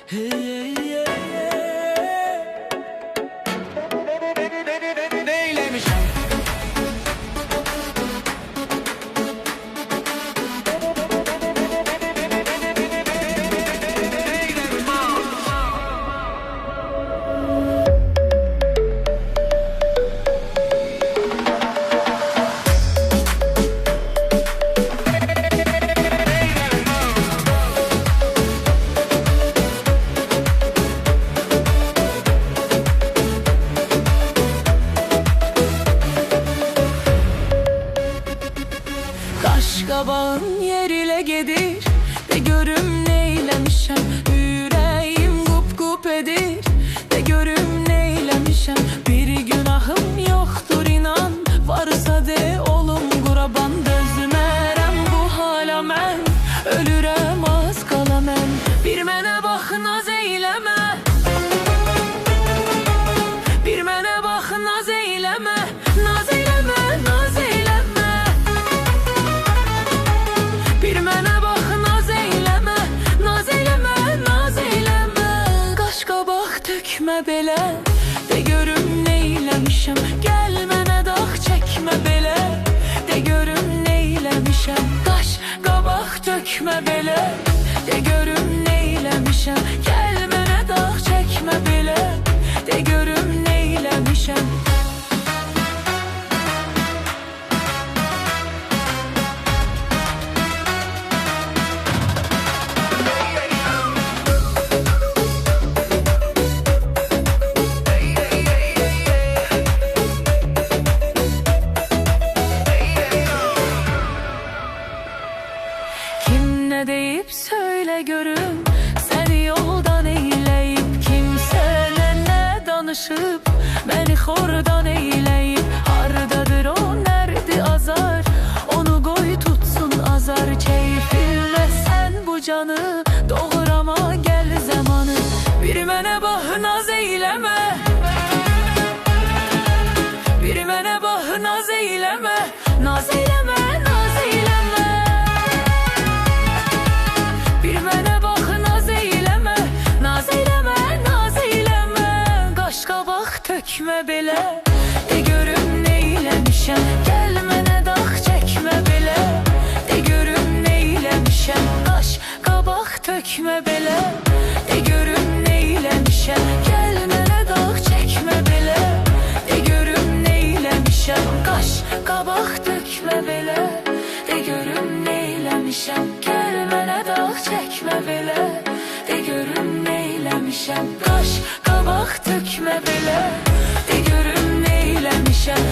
Hey, hey, hey. Neylemişem? Qaşqabağın yer ilə gedir, de görüm neyləmişəm. Ürəyim qup-qup edir, de görüm neyləmişəm. Bir günahım yoxdur inan, varsa de olum quraban. Dözmərəm bu hala mən, ölürəm az qala mən. Bir mənə bax naz eyləmə, bir mənə bax naz eyləmə. Naz eyləmə, naz eyləmə. Bir mənə bax naz eyləmə, naz eyləmə, naz eyləmə. Qaşqabaq tökmə belə, de görüm neyləmişəm. Gəl mənə dağ çəkmə belə, de görüm neyləmişəm. Qaşqabaq tökmə belə, de görüm neyləmişəm. Gəl mənə dağ çəkmə belə, de görüm neyləmişəm. Kim ne deyip söyle görüm, seni yoldan eyleyip. Kimsene ne danışıp, beni xordan eyleyip. Hardadır o, nerede azar, onu koy tutsun azar. Keyfinle sen bu canı doğrama, gel zamanı. Bir mənə bax naz eyləmə, bir mənə bax naz eyləmə. Naz eyləmə, naz eyləmə. Bir mənə bax naz eyləmə, naz eyləmə, naz eyləmə. Qaşqabaq tökmə belə, de görüm neyləmişəm. Gəl mənə dağ çəkmə belə, de görüm neyləmişəm. Qaşqabaq tökmə belə, de görüm neyləmişəm. Gəl mənə dağ çəkmə belə, de görüm neyləmişəm. Qaşqabaq tökmə belə, de görüm neyləmişəm. Gəl mənə dağ çəkmə belə, de görüm neyləmişəm. Qaşqabaq tökmə belə, de görüm neyləmişəm.